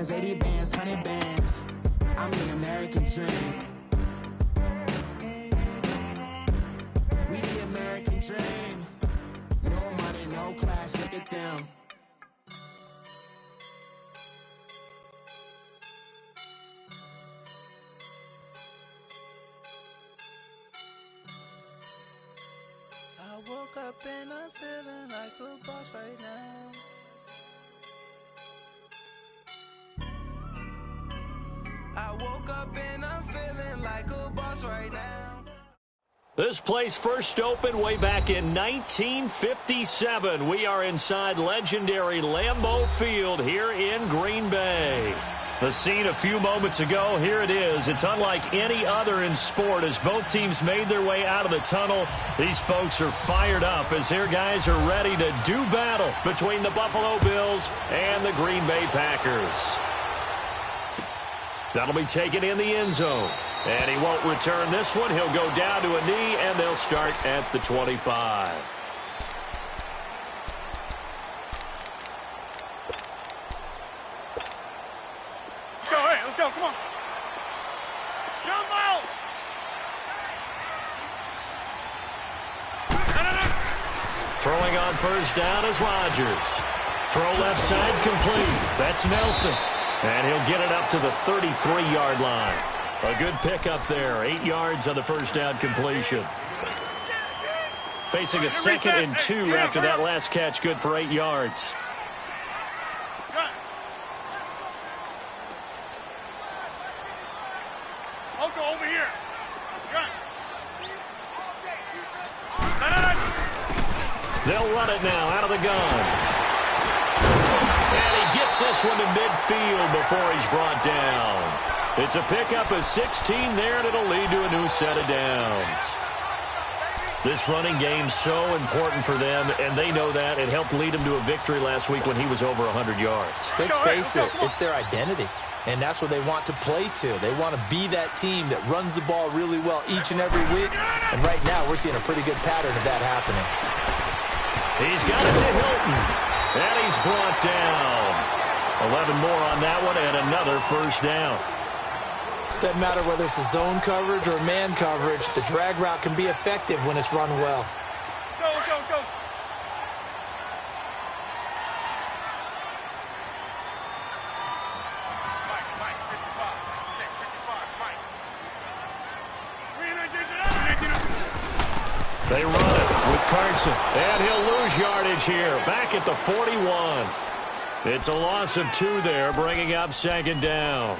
bands, 80 bands, 100 bands. I'm the American dream. We the American dream. No money, no class, look at them. I woke up and I'm feeling like a boss right now. I woke up and I'm feeling like a boss right now. This place first opened way back in 1957. We are inside legendary Lambeau Field here in Green Bay. The scene a few moments ago, here it is. It's unlike any other in sport as both teams made their way out of the tunnel. These folks are fired up as their guys are ready to do battle between the Buffalo Bills and the Green Bay Packers. That'll be taken in the end zone. And he won't return this one. He'll go down to a knee, and they'll start at the 25. Let's go, come on. Jump out! Throwing on first down is Rodgers. Throw left side complete. That's Nelson. And he'll get it up to the 33-yard line. A good pickup there. 8 yards on the first down completion. Facing a 2nd and 2 after that last catch. Good for 8 yards. I'll go over here. They'll run it now out of the gun. And he gets this one to midfield before he's brought down. It's a pickup of 16 there, and it'll lead to a new set of downs. This running game's so important for them, and they know that. It helped lead them to a victory last week when he was over 100 yards. Let's face it, it's their identity. And that's what they want to play to. They want to be that team that runs the ball really well each and every week. And right now, we're seeing a pretty good pattern of that happening. He's got it to Hilton. And he's brought down. 11 more on that one and another first down. Doesn't matter whether it's a zone coverage or man coverage. The drag route can be effective when it's run well. Go, go, go. They run it with Carson, and he'll lose yardage here, back at the 41. It's a loss of 2 there, bringing up 2nd down.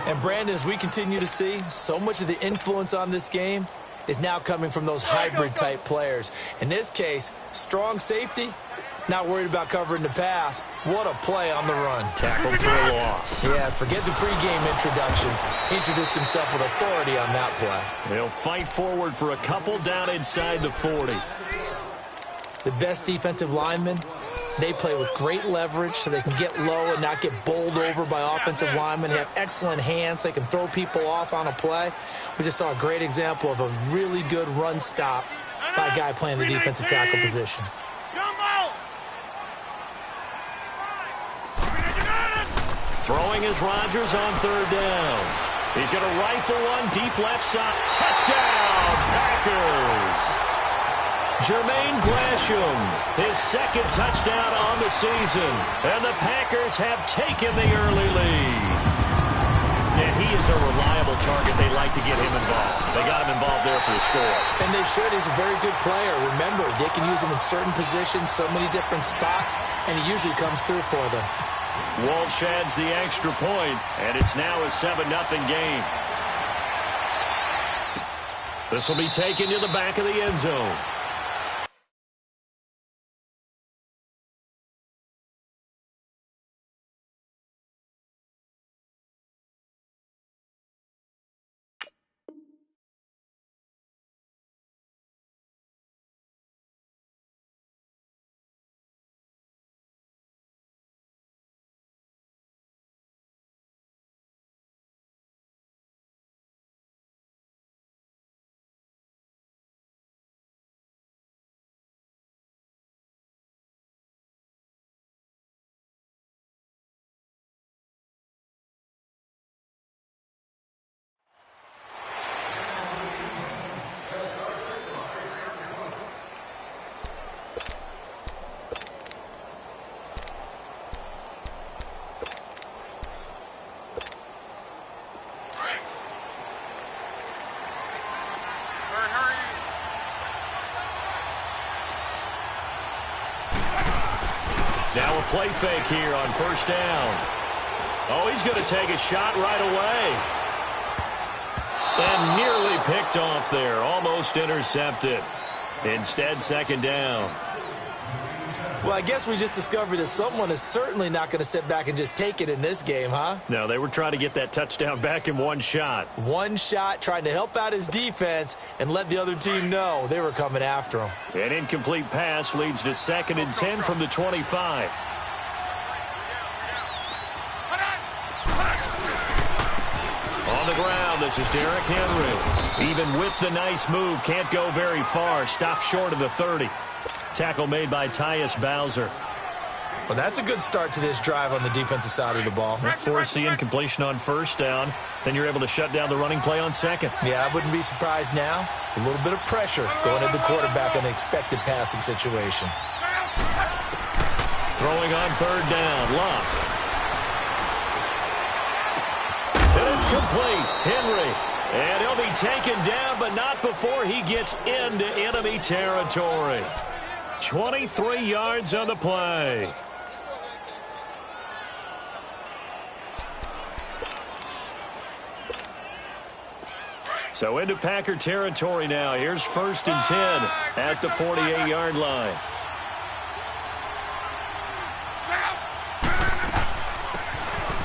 And, Brandon, as we continue to see, so much of the influence on this game is now coming from those hybrid-type players. In this case, strong safety, not worried about covering the pass. What a play on the run. Tackled for a loss. Yeah, forget the pregame introductions. Introduced himself with authority on that play. They'll fight forward for a couple down inside the 40. The best defensive linemen, they play with great leverage so they can get low and not get bowled over by offensive linemen. They have excellent hands. They can throw people off on a play. We just saw a great example of a really good run stop by a guy playing the defensive tackle position. Throwing is Rodgers on 3rd down. He's going to rifle one deep left side. Touchdown, Packers! Jermaine Gresham, his 2nd touchdown on the season. And the Packers have taken the early lead. And he is a reliable target. They like to get him involved. They got him involved there for the score. And they should. He's a very good player. Remember, they can use him in certain positions, so many different spots, and he usually comes through for them. Walsh adds the extra point, and it's now a 7-0 game. This will be taken to the back of the end zone. play fake here on first down. Oh, he's going to take a shot right away. And nearly picked off there. Almost intercepted. Instead, second down. Well, I guess we just discovered that someone is certainly not going to sit back and just take it in this game, huh? No, they were trying to get that touchdown back in one shot. One shot, trying to help out his defense and let the other team know they were coming after him. An incomplete pass leads to 2nd and 10 from the 25. On the ground, this is Derrick Henry. Even with the nice move, can't go very far. Stopped short of the 30. Tackle made by Tyus Bowser. Well, that's a good start to this drive on the defensive side of the ball. Force the incompletion on first down. Then you're able to shut down the running play on second. Yeah, I wouldn't be surprised now. A little bit of pressure going at the quarterback in an expected passing situation. Throwing on third down. Luck. And it's complete. Henry. And he'll be taken down, but not before he gets into enemy territory. 23 yards on the play. So into Packer territory now. Here's 1st and 10 at the 48-yard line.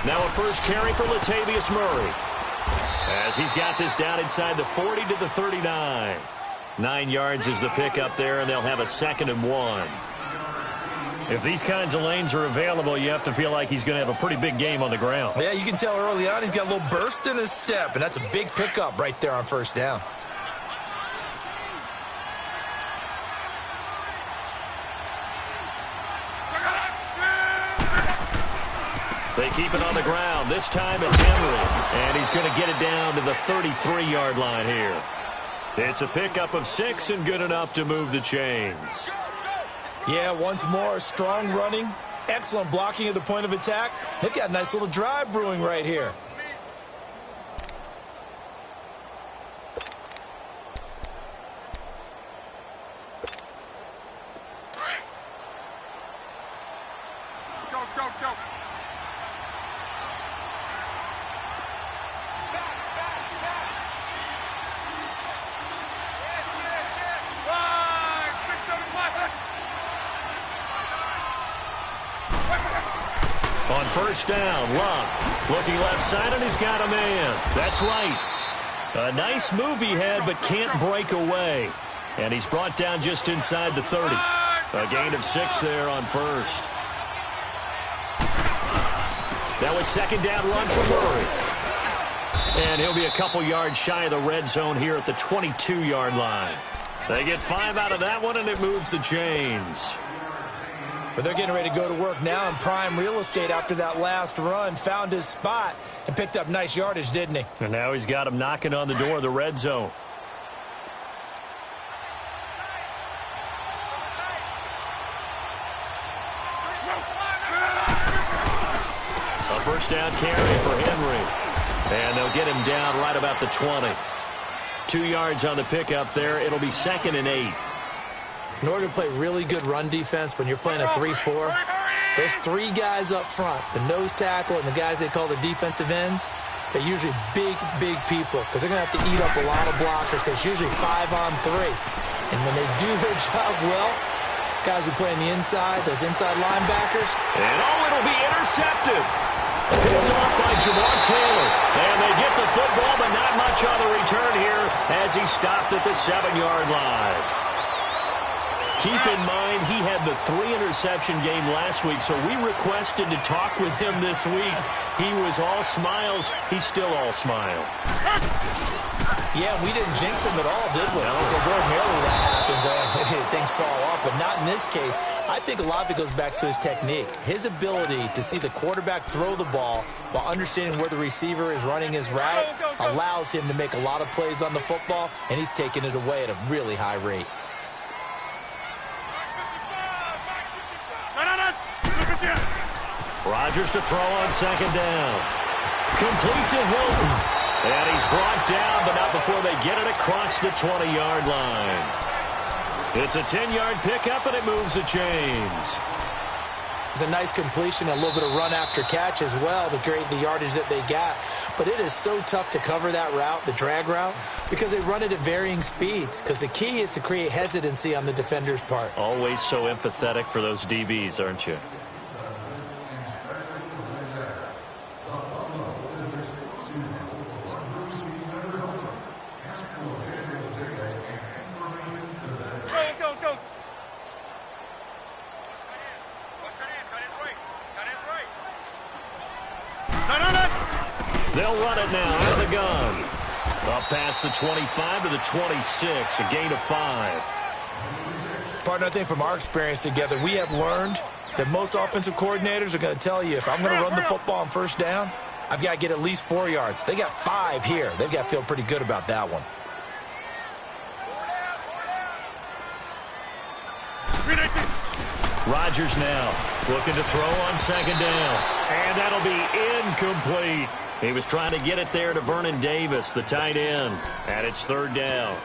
Now a first carry for Latavius Murray. As he's got this down inside the 40 to the 39. 9 yards is the pickup there, and they'll have a 2nd and 1. If these kinds of lanes are available, you have to feel like he's going to have a pretty big game on the ground. Yeah, you can tell early on he's got a little burst in his step, and that's a big pickup right there on first down. They keep it on the ground. This time it's Henry. And he's going to get it down to the 33-yard line here. It's a pickup of 6 and good enough to move the chains. Yeah, once more, strong running, excellent blocking at the point of attack. They've got a nice little drive brewing right here. Let's go. On first down, Luck looking left side, and he's got a man. That's right. A nice move he had, but can't break away. And he's brought down just inside the 30. A gain of 6 there on first. That was 2nd down run for Murray. And he'll be a couple yards shy of the red zone here at the 22-yard line. They get 5 out of that one, and it moves the chains. But they're getting ready to go to work now in prime real estate after that last run. Found his spot and picked up nice yardage, didn't he? And now he's got him knocking on the door of the red zone. A first down carry for Henry. And they'll get him down right about the 20. 2 yards on the pickup there. It'll be 2nd and 8. In order to play really good run defense when you're playing a 3-4, those 3 guys up front, the nose tackle and the guys they call the defensive ends, they're usually big people because they're going to have to eat up a lot of blockers because it's usually 5-on-3. And when they do their job well, guys who play on the inside, those inside linebackers. And it'll be intercepted. Picked off by Jamar Taylor. And they get the football, but not much on the return here as he stopped at the 7-yard line. Keep in mind, he had the 3-interception game last week, so we requested to talk with him this week. He was all smiles. He's still all smile. Yeah, we didn't jinx him at all, did we? No. Because ordinarily that happens. Things fall off, but not in this case. I think a lot of it goes back to his technique. His ability to see the quarterback throw the ball while understanding where the receiver is running his route allows him to make a lot of plays on the football, and he's taking it away at a really high rate. Rodgers to throw on 2nd down. Complete to Hilton. And he's brought down, but not before they get it across the 20-yard line. It's a 10-yard pickup, and it moves the chains. It's a nice completion, a little bit of run after catch as well to create the yardage that they got. But it is so tough to cover that route, the drag route, because they run it at varying speeds. Because the key is to create hesitancy on the defender's part. Always so empathetic for those DBs, aren't you? Let's go. They'll run it now out of the gun. Up past the 25 to the 26, a gain of 5. Partner, I think from our experience together, we have learned that most offensive coordinators are going to tell you, if I'm going to run the football on first down, I've got to get at least 4 yards. They got 5 here. They've got to feel pretty good about that one. Rodgers now looking to throw on second down. And that'll be incomplete. He was trying to get it there to Vernon Davis, the tight end. And it's third down.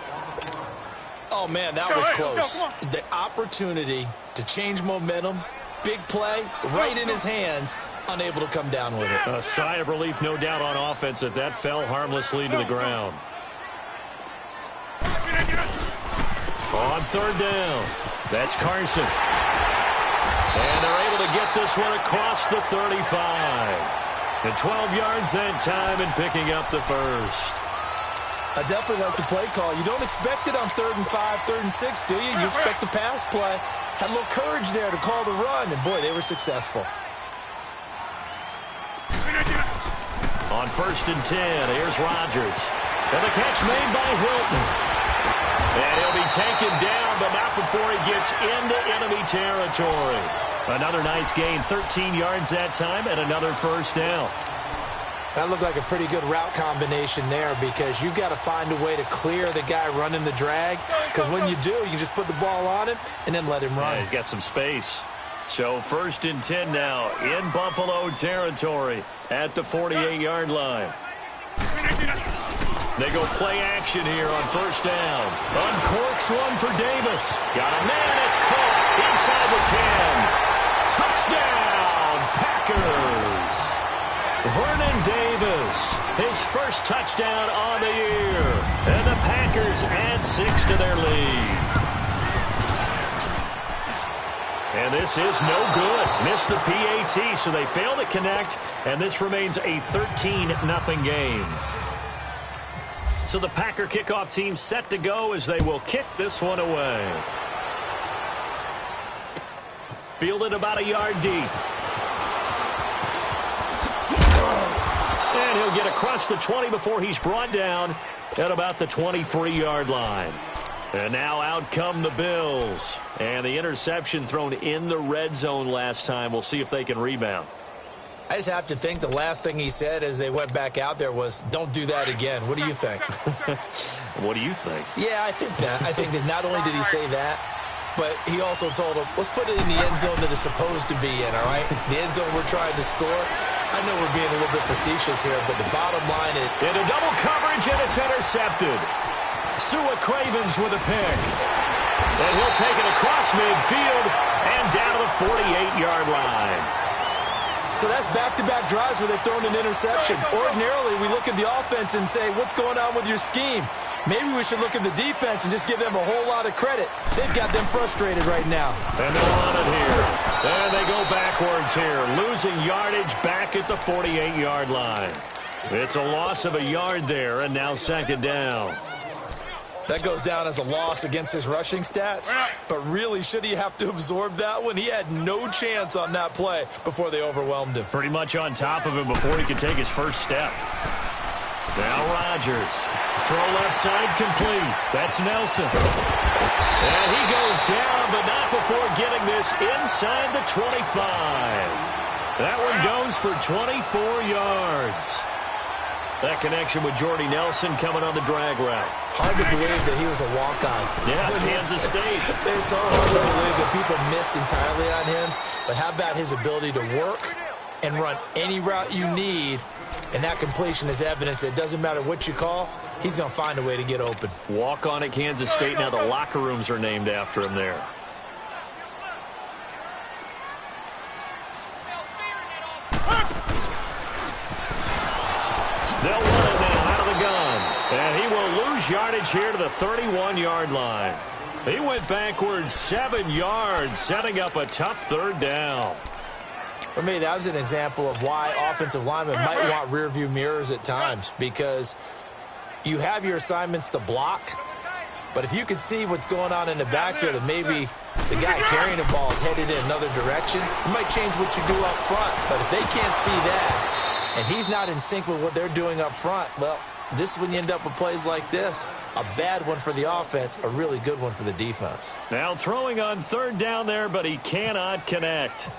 Oh, man, that was close. The opportunity to change momentum, big play, right in his hands, unable to come down with it. A sigh of relief, no doubt, on offense that fell harmlessly to the ground. On third down, that's Carson. And they're able to get this one across the 35. And 12 yards that time and picking up the first. I definitely like the play call. You don't expect it on 3rd and 5, 3rd and 6, do you? You expect a pass play. Had a little courage there to call the run, and, boy, they were successful. On 1st and 10, here's Rodgers. And the catch made by Hilton. And he'll be taken down, but not before he gets into enemy territory. Another nice gain, 13 yards that time, and another first down. That looked like a pretty good route combination there, because you've got to find a way to clear the guy running the drag, because when you do, you can just put the ball on him and then let him run. Yeah, he's got some space. So 1st and 10 now in Buffalo territory at the 48-yard line. They go play action here on first down. Uncorks one for Davis. Got a man. It's caught inside the 10. Touchdown, Packers. Vernon Davis, his first touchdown on the year. And the Packers add 6 to their lead. And this is no good. Missed the PAT, so they fail to connect, and this remains a 13-0 game. So the Packer kickoff team set to go as they will kick this one away. Fielded about a yard deep. And he'll get across the 20 before he's brought down at about the 23-yard line. And now out come the Bills. And the interception thrown in the red zone last time. We'll see if they can rebound. I just have to think the last thing he said as they went back out there was, don't do that again. What do you think? What do you think? Yeah, I think that. I think that not only did he say that, but he also told him, let's put it in the end zone that it's supposed to be in, all right? The end zone we're trying to score. I know we're being a little bit facetious here, but the bottom line is... Into double coverage, and it's intercepted. Sua Cravens with a pick. And he'll take it across midfield and down to the 48-yard line. So that's back-to-back drives where they've thrown an interception. Ordinarily, we look at the offense and say, what's going on with your scheme? Maybe we should look at the defense and just give them a whole lot of credit. They've got them frustrated right now. And they'll run it here. And they go backwards here, losing yardage back at the 48-yard line. It's a loss of a yard there, and now second down. That goes down as a loss against his rushing stats. But really, should he have to absorb that one? He had no chance on that play before they overwhelmed him. Pretty much on top of him before he could take his first step. Now Rodgers. Throw left side complete. That's Nelson. And he goes down, but not before getting this inside the 25. That one goes for 24 yards. That connection with Jordy Nelson coming on the drag route. Hard to believe that he was a walk-on. Yeah, Kansas State. It's so hard to believe that people missed entirely on him. But how about his ability to work and run any route you need? And that completion is evidence that it doesn't matter what you call, he's going to find a way to get open. Walk on at Kansas State. Now the locker rooms are named after him there. They'll run it now out of the gun. And he will lose yardage here to the 31-yard line. He went backwards 7 yards, setting up a tough third down. For me, that was an example of why offensive linemen might want rearview mirrors at times, because you have your assignments to block, but if you can see what's going on in the backfield and maybe the guy carrying the ball is headed in another direction, it might change what you do up front. But if they can't see that and he's not in sync with what they're doing up front, well, this is when you end up with plays like this. A bad one for the offense, a really good one for the defense. Now throwing on third down there, but he cannot connect.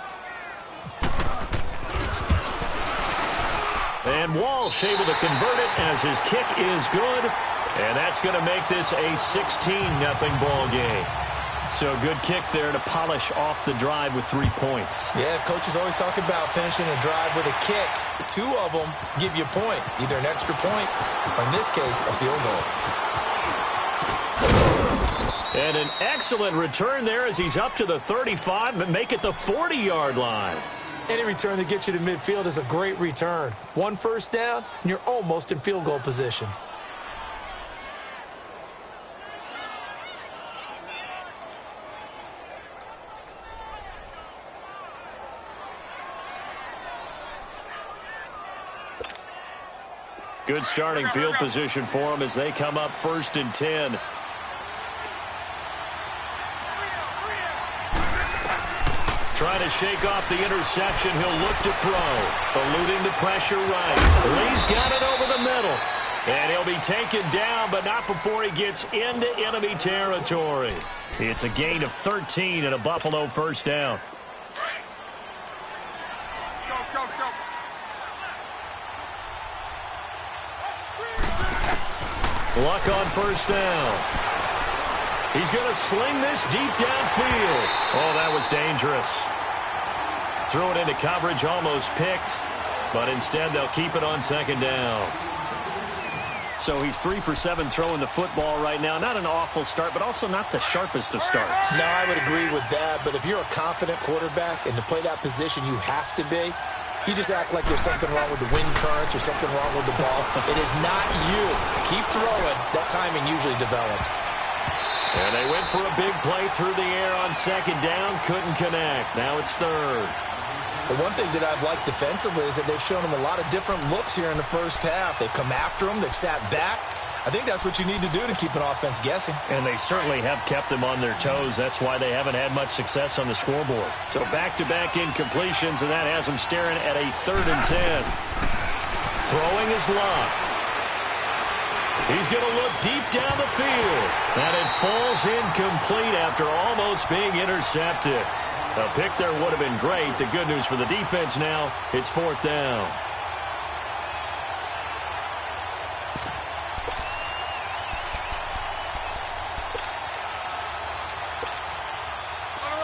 And Walsh able to convert it as his kick is good. And that's going to make this a 16-0 ball game. So a good kick there to polish off the drive with 3 points. Yeah, coaches always talk about finishing a drive with a kick. 2 of them give you points, either an extra point or, in this case, a field goal. And an excellent return there as he's up to the 35 and make it the 40-yard line. Any return that gets you to midfield is a great return. 1 first down, and you're almost in field goal position. Good starting field position for them as they come up 1st and 10. Trying to shake off the interception. He'll look to throw. Eluding the pressure right. Lee's got it over the middle. And he'll be taken down, but not before he gets into enemy territory. It's a gain of 13 and a Buffalo first down. Luck on first down. He's going to sling this deep downfield. Oh, that was dangerous. Threw it into coverage, almost picked, but instead they'll keep it on second down. So he's 3 for 7 throwing the football right now. Not an awful start, but also not the sharpest of starts. No, I would agree with that, but if you're a confident quarterback and to play that position you have to be, you just act like there's something wrong with the wind currents or something wrong with the ball. It is not you. Keep throwing. That timing usually develops. And they went for a big play through the air on second down. Couldn't connect. Now it's third. The one thing that I've liked defensively is that they've shown them a lot of different looks here in the first half. They've come after them. They've sat back. I think that's what you need to do to keep an offense guessing. And they certainly have kept them on their toes. That's why they haven't had much success on the scoreboard. So back-to-back incompletions, and that has them staring at a 3rd and 10. Throwing is Luck. He's going to look deep down the field. And it falls incomplete after almost being intercepted. A pick there would have been great. The good news for the defense now, it's 4th down.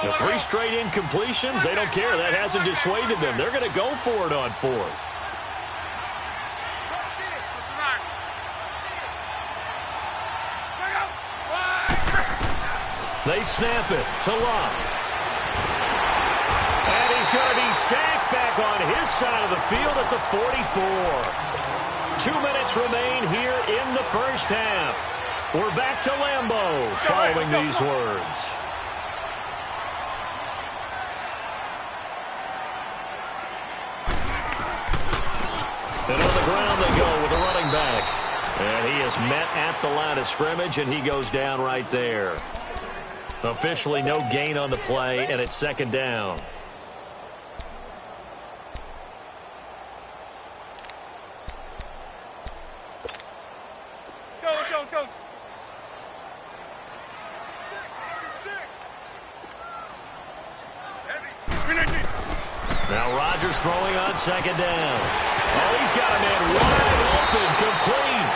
The 3 straight incompletions, they don't care. That hasn't dissuaded them. They're going to go for it on 4th. They snap it to Luck. And he's going to be sacked back on his side of the field at the 44. 2 minutes remain here in the first half. We're back to Lambeau following these words. And on the ground they go with a running back. And he is met at the line of scrimmage, and he goes down right there. Officially no gain on the play, and it's 2nd down. Let's go. Now Rodgers throwing on 2nd down. Oh, he's got a man wide open, complete.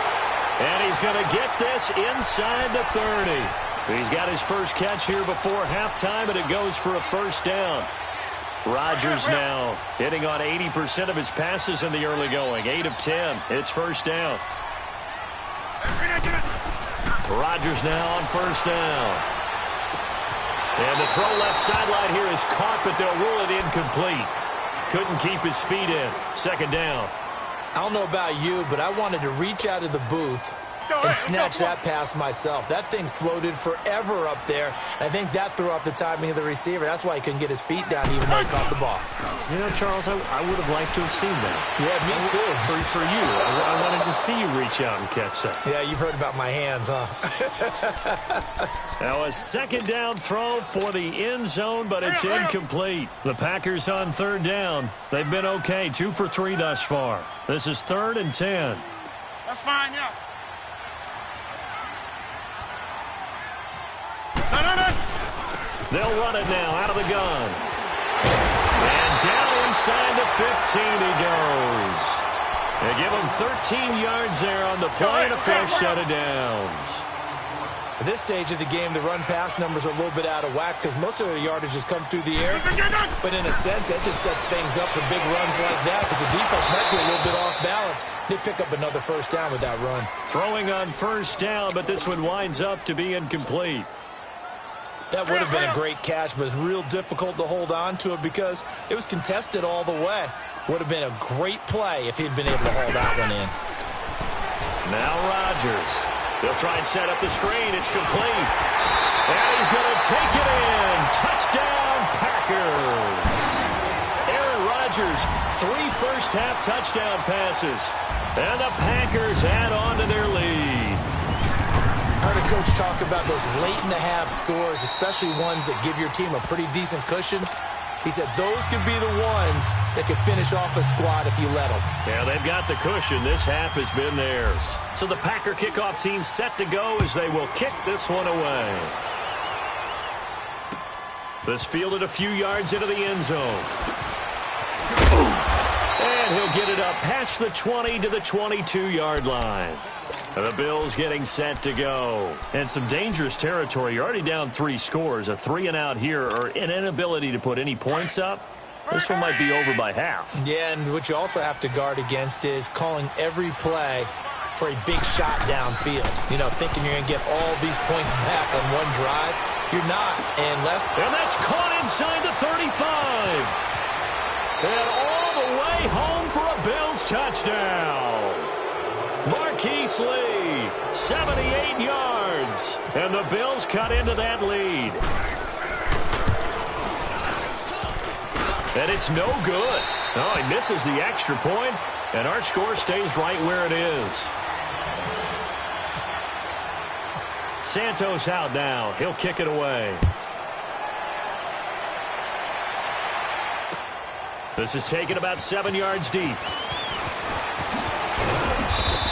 And he's going to get this inside the 30. He's got his first catch here before halftime, and it goes for a first down. Rodgers now hitting on 80% of his passes in the early going. 8 of 10. It's first down. Rodgers now on first down. And the throw left sideline here is caught, but they'll rule it incomplete. Couldn't keep his feet in. 2nd down. I don't know about you, but I wanted to reach out of the booth and snatch that pass myself. That thing floated forever up there. I think that threw off the timing of the receiver. That's why he couldn't get his feet down even though he caught the ball. You know, Charles, I would have liked to have seen that. Yeah, me too. For you. I wanted to see you reach out and catch that. Yeah, you've heard about my hands, huh? Now a second down throw for the end zone, but it's incomplete. The Packers on third down. They've been okay, 2 for 3 thus far. This is 3rd and 10. That's fine, yeah. They'll run it now out of the gun. And down inside the 15 he goes. They give him 13 yards there on the play and a first set of downs. At this stage of the game, the run-pass numbers are a little bit out of whack because most of the yardage has come through the air. But in a sense, that just sets things up for big runs like that because the defense might be a little bit off balance. They pick up another first down with that run. Throwing on first down, but this one winds up to be incomplete. That would have been a great catch, but it's real difficult to hold on to it because it was contested all the way. Would have been a great play if he'd been able to haul that one in. Now Rodgers. They'll try and set up the screen. It's complete. And he's going to take it in. Touchdown, Packers. Aaron Rodgers, 3 first-half touchdown passes. And the Packers add on to their lead. I heard a coach talk about those late-in-the-half scores, especially ones that give your team a pretty decent cushion. He said those could be the ones that could finish off a squad if you let them. Yeah, they've got the cushion. This half has been theirs. So the Packer kickoff team set to go as they will kick this one away. This fielded a few yards into the end zone. And he'll get it up past the 20 to the 22-yard line. The Bills getting set to go. And some dangerous territory. You're already down 3 scores. A 3-and-out here or an inability to put any points up. This one might be over by half. Yeah, and what you also have to guard against is calling every play for a big shot downfield. You know, thinking you're going to get all these points back on one drive. You're not. And that's caught inside the 35. And all the way home for a Bills touchdown. Marquise Lee, 78 yards. And the Bills cut into that lead. And it's no good. Oh, he misses the extra point, and our score stays right where it is. Santos out now. He'll kick it away. This is taken about 7 yards deep.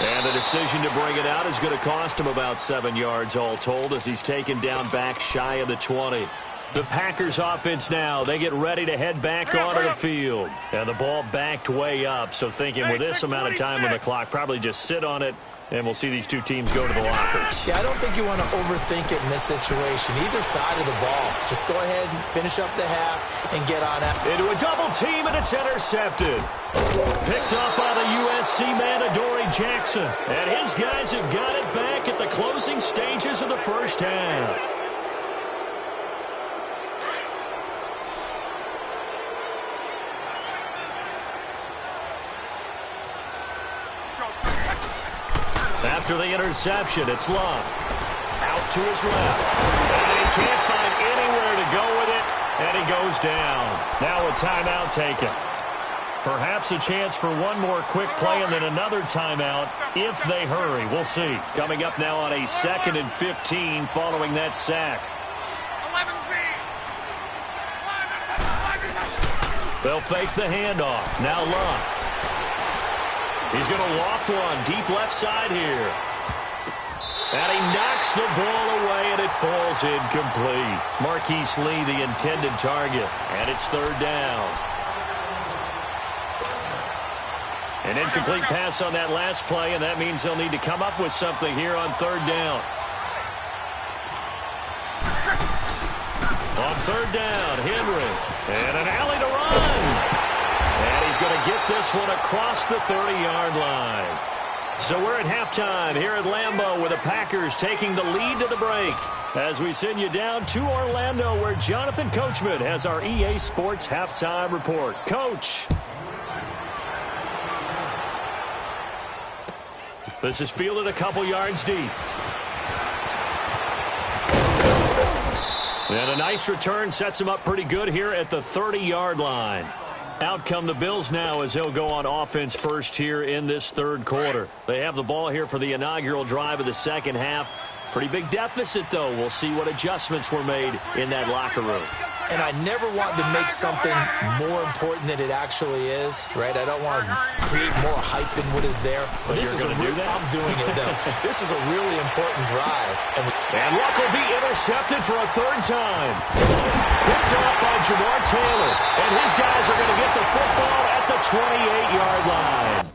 And the decision to bring it out is going to cost him about 7 yards all told as he's taken down back shy of the 20. The Packers offense now, they get ready to head back onto the field. And the ball backed way up, so thinking with this amount of time on the clock, probably just sit on it, and we'll see these two teams go to the lockers. Yeah, I don't think you want to overthink it in this situation. Either side of the ball. Just go ahead and finish up the half and get on it. Into a double team, and it's intercepted. Picked up by the USC man, Adoree Jackson. And his guys have got it back at the closing stages of the first half. After the interception, it's Love. Out to his left. And he can't find anywhere to go with it, and he goes down. Now a timeout taken. Perhaps a chance for one more quick play and then another timeout if they hurry. We'll see. Coming up now on a 2nd and 15 following that sack. They'll fake the handoff. Now Love. He's going to loft one deep left side here. And he knocks the ball away, and it falls incomplete. Marquise Lee, the intended target. And it's 3rd down. An incomplete pass on that last play, and that means they'll need to come up with something here on 3rd down. On 3rd down, Henry. And an alley to run. And he's going to get this one across the 30-yard line. So we're at halftime here at Lambeau with the Packers taking the lead to the break. As we send you down to Orlando where Jonathan Coachman has our EA Sports halftime report. Coach. This is fielded a couple yards deep. And a nice return sets him up pretty good here at the 30-yard line. Out come the Bills now as they'll go on offense first here in this third quarter. They have the ball here for the inaugural drive of the second half. Pretty big deficit, though. We'll see what adjustments were made in that locker room. And I never want to make something more important than it actually is, right? I don't want to create more hype than what is there. But this is I'm doing it, though. This is a really important drive. And Luck will be intercepted for a third time. Picked off by Jamar Taylor. And his guys are going to get the football at the 28-yard line.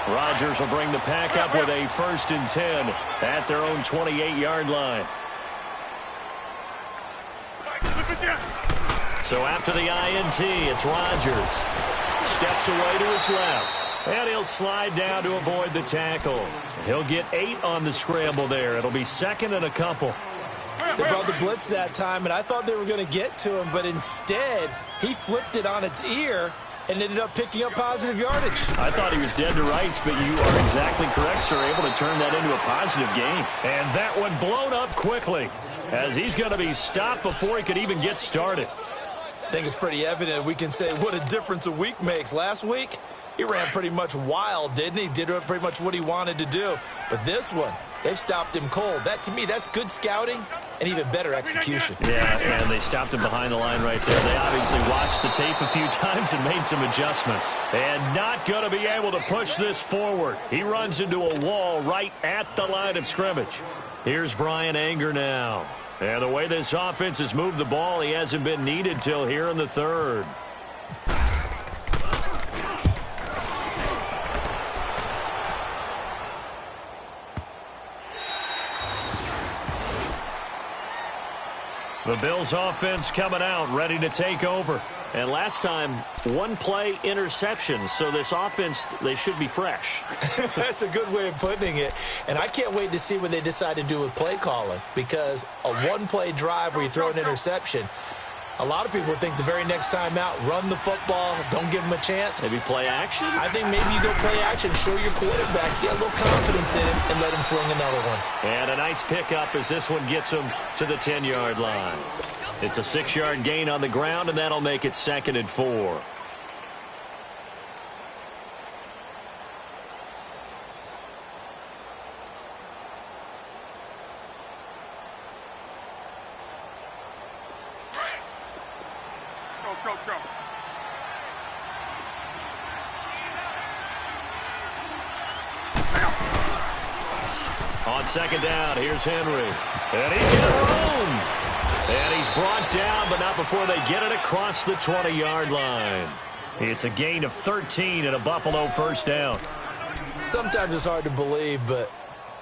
Rodgers will bring the pack up with a 1st and 10 at their own 28-yard line. So after the INT, it's Rodgers. Steps away to his left. And he'll slide down to avoid the tackle. He'll get 8 on the scramble there. It'll be 2nd and a couple. They brought the blitz that time, and I thought they were going to get to him, but instead, he flipped it on its ear and ended up picking up positive yardage. I thought he was dead to rights, but you are exactly correct, sir. Able to turn that into a positive gain. And that one blown up quickly as he's going to be stopped before he could even get started. I think it's pretty evident. We can say what a difference a week makes. Last week, he ran pretty much wild, didn't he? Did pretty much what he wanted to do. But this one, they stopped him cold. That, to me, that's good scouting and even better execution. Yeah, and they stopped him behind the line right there. They obviously watched the tape a few times and made some adjustments. And not going to be able to push this forward. He runs into a wall right at the line of scrimmage. Here's Bryan Anger now. And the way this offense has moved the ball, he hasn't been needed till here in the third. The Bills offense coming out, ready to take over. And last time, 1-play interception. So this offense, they should be fresh. That's a good way of putting it. And I can't wait to see what they decide to do with play calling. Because a 1-play drive where you throw an interception, A lot of people think the very next time out, run the football, don't give him a chance. Maybe play action? I think maybe you go play action, show your quarterback, get a little confidence in him, and let him fling another one. And a nice pickup as this one gets him to the 10-yard line. It's a 6-yard gain on the ground, and that'll make it 2nd and 4. Let's go. On 2nd down, here's Henry. And he's going to roam. And he's brought down, but not before they get it across the 20-yard line. It's a gain of 13 and a Buffalo first down. Sometimes it's hard to believe, but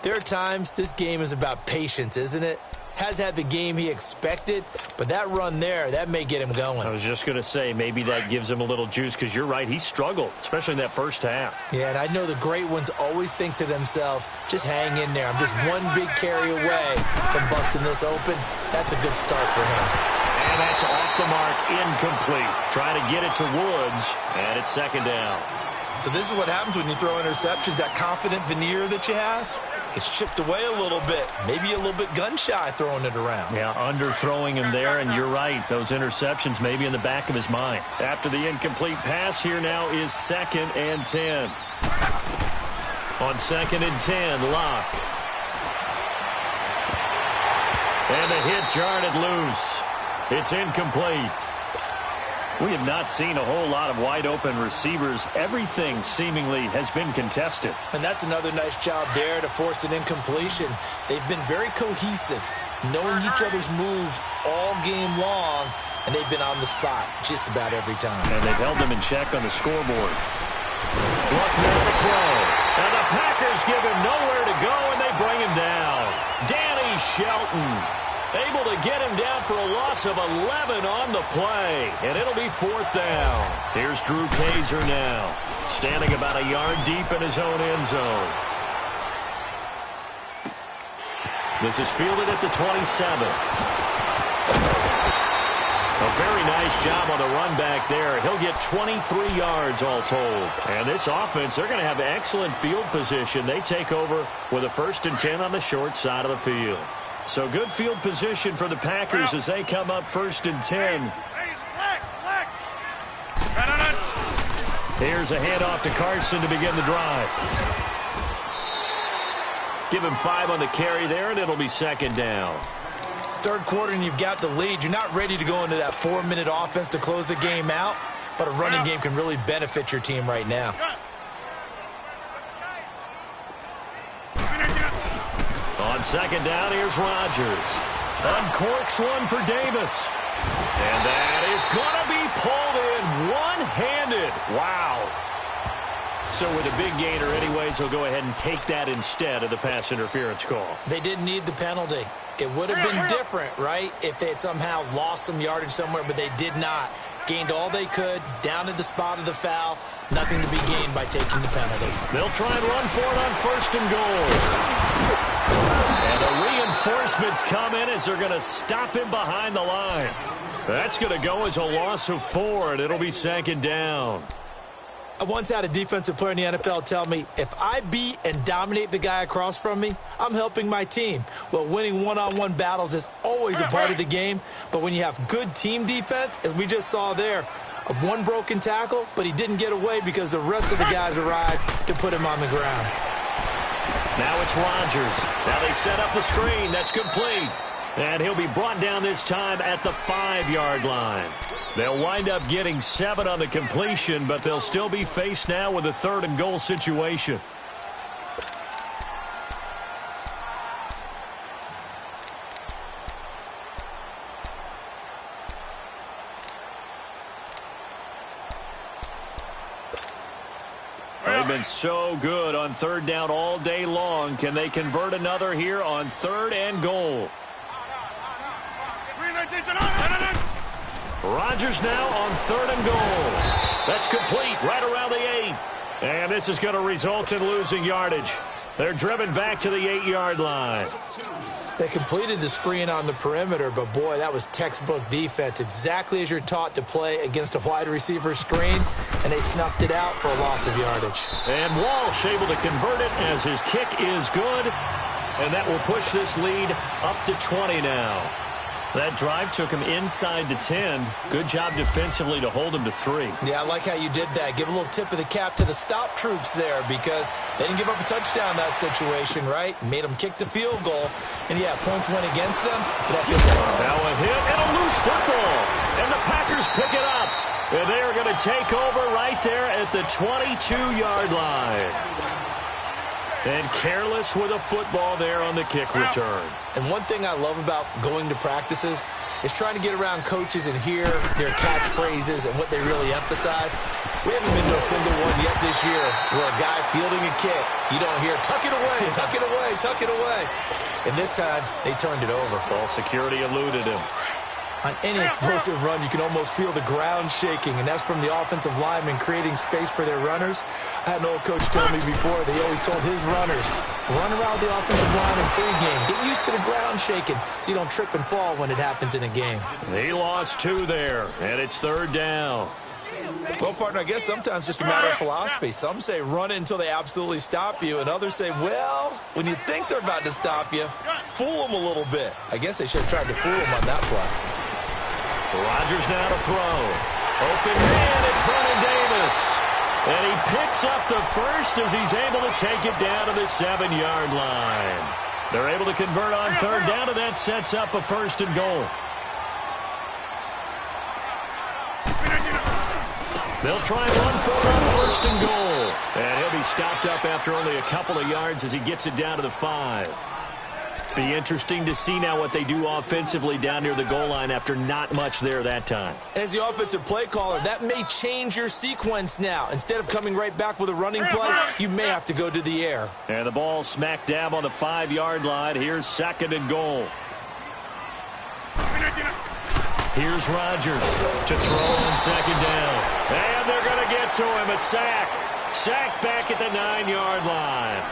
there are times this game is about patience, isn't it? Has had the game he expected, but that run there, that may get him going. I was just going to say, maybe that gives him a little juice, because you're right, he struggled, especially in that first half. Yeah, and I know the great ones always think to themselves, just hang in there. I'm just one big carry away from busting this open. That's a good start for him. And that's off the mark, incomplete. Trying to get it to Woods, and it's 2nd down. So this is what happens when you throw interceptions, that confident veneer that you have. It's chipped away a little bit, maybe a little bit gun-shy throwing it around. Yeah, underthrowing him there, and you're right. Those interceptions may be in the back of his mind. After the incomplete pass, here now is 2nd and 10. On 2nd and 10, Locke. And the hit jarred it loose. It's incomplete. We have not seen a whole lot of wide-open receivers. Everything seemingly has been contested. And that's another nice job there to force an incompletion. They've been very cohesive, knowing each other's moves all game long, and they've been on the spot just about every time. And they've held them in check on the scoreboard. Look now to throw. And the Packers give him nowhere to go, and they bring him down. Danny Shelton able to get him down for a loss of 11 on the play. And it'll be 4th down. Here's Drew Kaiser now, standing about a yard deep in his own end zone. This is fielded at the 27. A very nice job on the run back there. He'll get 23 yards all told. And this offense, they're going to have excellent field position. They take over with a 1st and 10 on the short side of the field. So good field position for the Packers as they come up 1st and 10. Here's a handoff to Carson to begin the drive. Give him 5 on the carry there, and it'll be 2nd down. 3rd quarter, and you've got the lead. You're not ready to go into that 4-minute offense to close the game out, but a running game can really benefit your team right now. On 2nd down, here's Rodgers. Uncorks one for Davis. And that is going to be pulled in one-handed. Wow. So with a big gainer anyways, he'll go ahead and take that instead of the pass interference call. They didn't need the penalty. It would have been different, right, if they had somehow lost some yardage somewhere, but they did not. Gained all they could, down to the spot of the foul. Nothing to be gained by taking the penalty. They'll try and run for it on 1st and goal. And the reinforcements come in as they're going to stop him behind the line. That's going to go as a loss of 4, and it'll be 2nd down. I once had a defensive player in the NFL tell me, if I beat and dominate the guy across from me, I'm helping my team. Well, winning one-on-one battles is always a part of the game, but when you have good team defense, as we just saw there, one broken tackle, but he didn't get away because the rest of the guys arrived to put him on the ground. Now it's Rodgers. Now they set up the screen. That's complete. And he'll be brought down this time at the 5-yard line. They'll wind up getting 7 on the completion, but they'll still be faced now with a 3rd and goal situation. They've been so good on 3rd down all day long. Can they convert another here on 3rd and goal? Rodgers now on 3rd and goal. That's complete right around the 8. And this is going to result in losing yardage. They're driven back to the 8-yard line. They completed the screen on the perimeter, but boy, that was textbook defense. Exactly as you're taught to play against a wide receiver screen, and they snuffed it out for a loss of yardage. And Walsh able to convert it as his kick is good, and that will push this lead up to 20 now. That drive took him inside the 10. Good job defensively to hold him to 3. Yeah, I like how you did that. Give a little tip of the cap to the stop troops there because they didn't give up a touchdown in that situation, right? Made them kick the field goal. And, yeah, points went against them. But that feels like... Now a hit and a loose football. And the Packers pick it up. And they are going to take over right there at the 22-yard line. And careless with a football there on the kick return. And one thing I love about going to practices is trying to get around coaches and hear their catchphrases and what they really emphasize. We haven't been to a single one yet this year where a guy fielding a kick, you don't hear, tuck it away, tuck it away, tuck it away. And this time, they turned it over. Ball security eluded him. On any explosive run, you can almost feel the ground shaking, and that's from the offensive linemen creating space for their runners. I had an old coach tell me before, they always told his runners, run around the offensive line in pregame. Get used to the ground shaking so you don't trip and fall when it happens in a game. He lost 2 there, and it's 3rd down. Well, partner, I guess sometimes it's just a matter of philosophy. Some say run it until they absolutely stop you, and others say, well, when you think they're about to stop you, fool them a little bit. I guess they should have tried to fool them on that play. Rodgers now to throw. Open man, it's Vernon Davis. And he picks up the first as he's able to take it down to the 7-yard line. They're able to convert on 3rd down, and that sets up a 1st and goal. They'll try and run for it on 1st and goal. And he'll be stopped up after only a couple of yards as he gets it down to the 5. Be interesting to see now what they do offensively down near the goal line after not much there that time. As the offensive play caller, that may change your sequence now. Instead of coming right back with a running play, you may have to go to the air. And the ball smack dab on the 5-yard line. Here's 2nd and goal. Here's Rodgers to throw on 2nd down. And they're going to get to him. A sack. Sack back at the 9-yard line.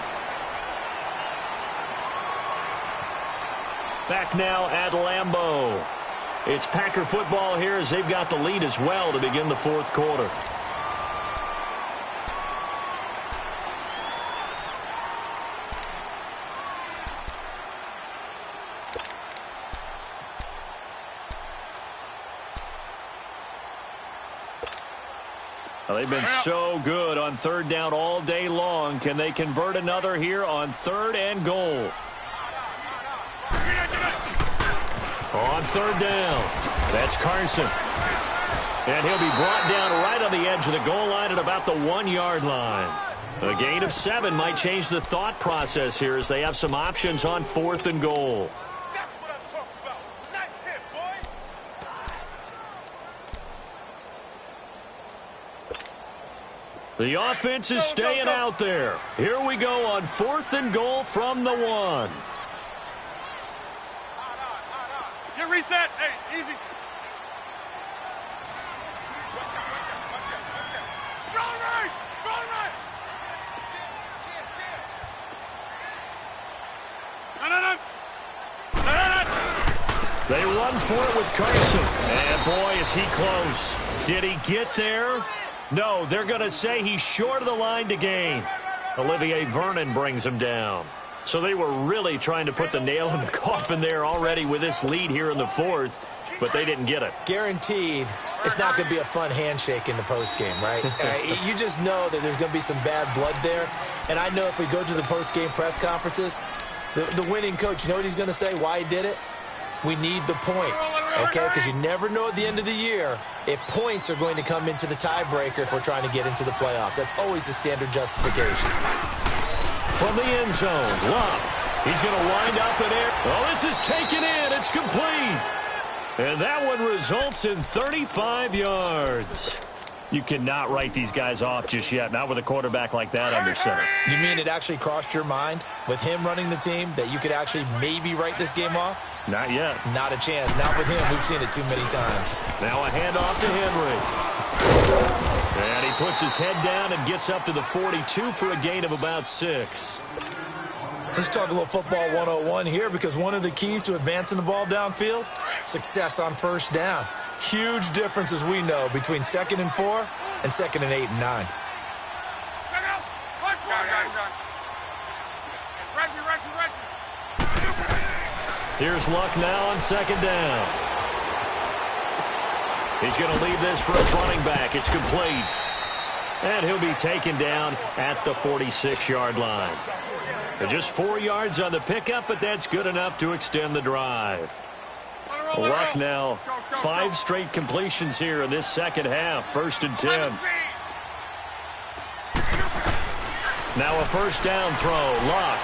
Back now at Lambeau. It's Packer football here as they've got the lead as well to begin the 4th quarter. Well, they've been so good on 3rd down all day long. Can they convert another here on 3rd and goal? On 3rd down, that's Carson. And he'll be brought down right on the edge of the goal line at about the 1-yard line. A gain of 7 might change the thought process here as they have some options on 4th and goal. That's what I'm talking about. Nice hit, boy. The offense is staying out there. Here we go on 4th and goal from the 1. Get reset. Hey, easy. Strong right. Strong right. No. They run for it with Carson. And boy, is he close. Did he get there? No, they're going to say he's short of the line to gain. Olivier Vernon brings him down. So they were really trying to put the nail in the coffin there already with this lead here in the 4th, but they didn't get it. Guaranteed, it's not going to be a fun handshake in the postgame, right? You just know that there's going to be some bad blood there. And I know if we go to the postgame press conferences, the winning coach, you know what he's going to say, why he did it? We need the points, okay? Because you never know at the end of the year if points are going to come into the tiebreaker if we're trying to get into the playoffs. That's always the standard justification. From the end zone, Love. He's going to wind up in air. Oh, this is taken in. It's complete. And that one results in 35 yards. You cannot write these guys off just yet, not with a quarterback like that under center. You mean it actually crossed your mind with him running the team that you could actually maybe write this game off? Not yet. Not a chance. Not with him. We've seen it too many times. Now a handoff to Henry. And he puts his head down and gets up to the 42 for a gain of about 6. Let's talk a little football 101 here, because one of the keys to advancing the ball downfield, success on first down. Huge difference, as we know, between 2nd and 4 and 2nd and 8 and 9. Here's Luck now on 2nd down. He's going to leave this for his running back. It's complete. And he'll be taken down at the 46-yard line. Just 4 yards on the pickup, but that's good enough to extend the drive. Luck now, 5 straight completions here in this second half. 1st and 10. Now a first down throw. Luck.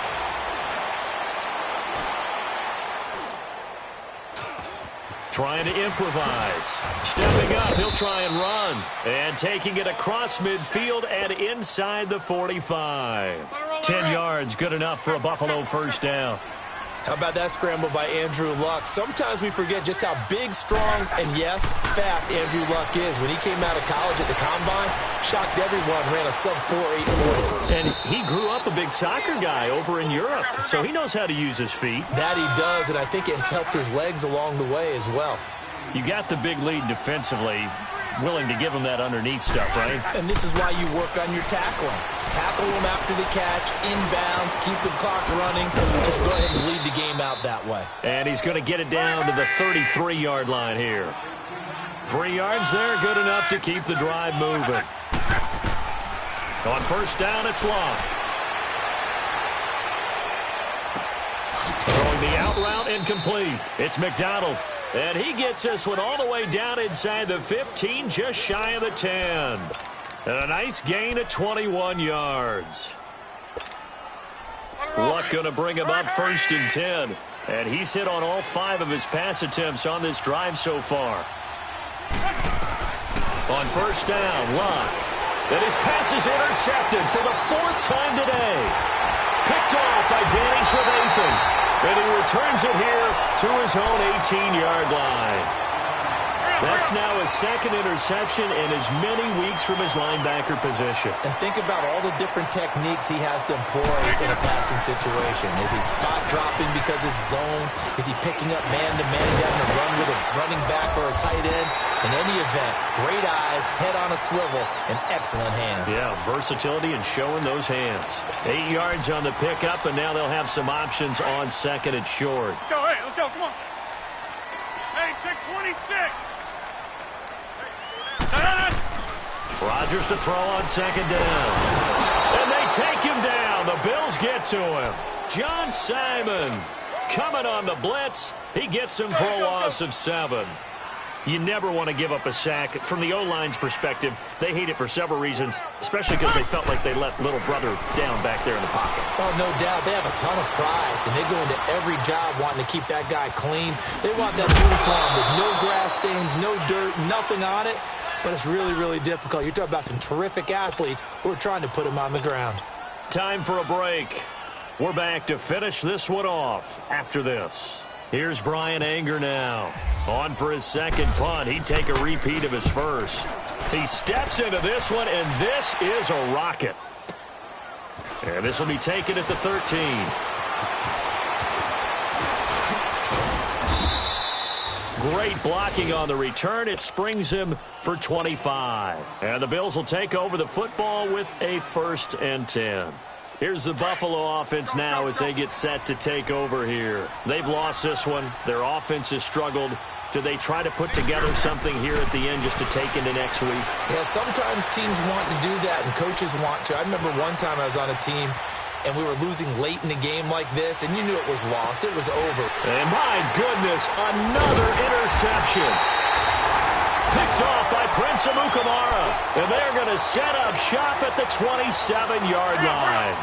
Trying to improvise. Stepping up, he'll try and run. And taking it across midfield and inside the 45. 10 yards, good enough for a Buffalo first down. How about that scramble by Andrew Luck? Sometimes we forget just how big, strong, and yes, fast Andrew Luck is. When he came out of college at the Combine, shocked everyone, ran a sub-4.8 40. And he grew up a big soccer guy over in Europe, so he knows how to use his feet. That he does, and I think it's helped his legs along the way as well. You got the big lead defensively, willing to give him that underneath stuff, right? And this is why you work on your tackling. Tackle him after the catch, inbounds, keep the clock running. Just go ahead and lead the game out that way. And he's going to get it down to the 33-yard line here. 3 yards there, good enough to keep the drive moving. On first down, it's Long. Throwing the out route incomplete. It's McDonald. And he gets this one all the way down inside the 15, just shy of the 10. And a nice gain of 21 yards. Luck going to bring him up 1st and 10. And he's hit on all 5 of his pass attempts on this drive so far. On first down, Luck. And his pass is intercepted for the 4th time today. Picked off by Danny Trevathan. And he returns it here to his own 18-yard line. That's now his 2nd interception in as many weeks from his linebacker position. And think about all the different techniques he has to employ in a passing situation. Is he spot dropping because it's zone? Is he picking up man-to-man? Is he having to run with a running back or a tight end? In any event, great eyes, head on a swivel, and excellent hands. Yeah, versatility and showing those hands. 8 yards on the pickup, and now they'll have some options on 2nd and short. Let's go, hey, let's go, come on. Hey, check 26. Rodgers to throw on 2nd down. And they take him down. The Bills get to him. John Simon coming on the blitz. He gets him for a loss of 7. You never want to give up a sack. From the O-line's perspective, they hate it for several reasons, especially because they felt like they let little brother down back there in the pocket. Oh, no doubt. They have a ton of pride, and they go into every job wanting to keep that guy clean. They want that uniform with no grass stains, no dirt, nothing on it. But it's really, really difficult. You're talking about some terrific athletes who are trying to put him on the ground. Time for a break. We're back to finish this one off after this. Here's Brian Anger now. On for his 2nd punt. He'd take a repeat of his first. He steps into this one, and this is a rocket. And this will be taken at the 13. Great blocking on the return. It springs him for 25. And the Bills will take over the football with a 1st and 10. Here's the Buffalo offense now as they get set to take over here. They've lost this one. Their offense has struggled. Do they try to put together something here at the end just to take into next week? Yeah, sometimes teams want to do that and coaches want to. I remember one time I was on a team and we were losing late in the game like this, and you knew it was lost. It was over. And my goodness, another interception. Picked off by Prince Amukamara. And they're going to set up shop at the 27-yard line.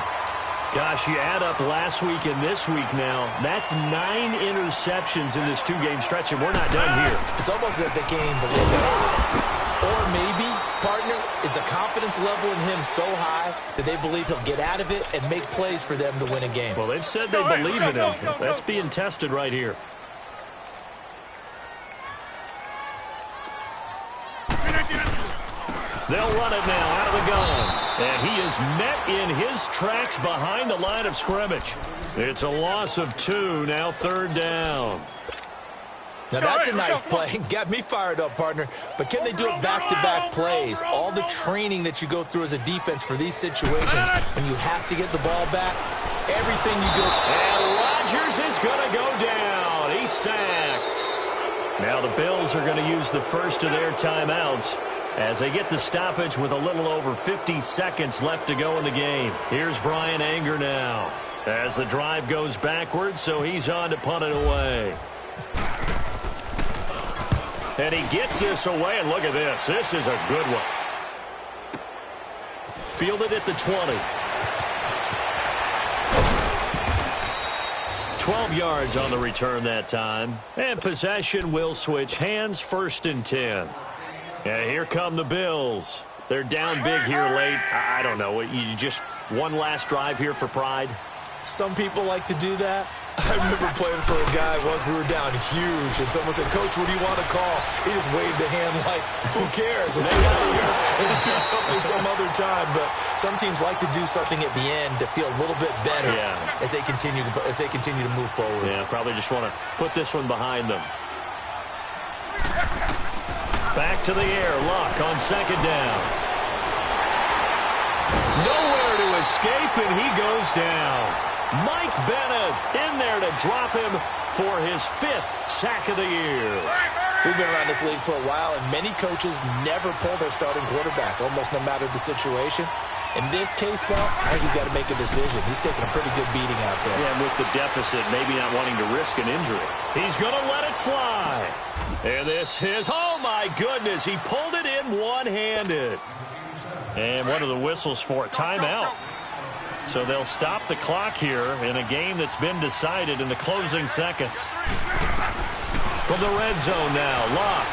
Gosh, you add up last week and this week now. That's 9 interceptions in this 2-game stretch, and we're not done here. It's almost as if they can't even believe their eyes. Or maybe, partner, is the confidence level in him so high that they believe he'll get out of it and make plays for them to win a game. Well, they've said they believe in him. That's being tested right here. They'll run it now out of the gun. And he is met in his tracks behind the line of scrimmage. It's a loss of 2, now 3rd down. Now, that's a nice play. Got me fired up, partner. But can they do it back-to-back plays? All the training that you go through as a defense for these situations, when you have to get the ball back, everything you do. And Rodgers is going to go down. He's sacked. Now the Bills are going to use the first of their timeouts as they get the stoppage with a little over 50 seconds left to go in the game. Here's Brian Anger now as the drive goes backwards, so he's on to punt it away. And he gets this away, and look at this. This is a good one. Fielded at the 20. 12 yards on the return that time. And possession will switch hands, 1st and 10. And here come the Bills. They're down big here late. I don't know. You just one last drive here for pride? Some people like to do that. I remember playing for a guy once. We were down huge, and someone said, "Coach, what do you want to call?" He just waved a hand like, "Who cares? Let's get out of here and do something some other time." But some teams like to do something at the end to feel a little bit better as they continue to move forward. Yeah, probably just want to put this one behind them. Back to the air. Luck on 2nd down. Nowhere to escape, and he goes down. Mike Bennett in there to drop him for his 5th sack of the year. We've been around this league for a while, and many coaches never pull their starting quarterback, almost no matter the situation. In this case, though, I think he's got to make a decision. He's taking a pretty good beating out there. Yeah, and with the deficit, maybe not wanting to risk an injury. He's going to let it fly. And this is, oh my goodness, he pulled it in one-handed. And one of the whistles for a timeout. So they'll stop the clock here in a game that's been decided in the closing seconds. From the red zone now, Luck.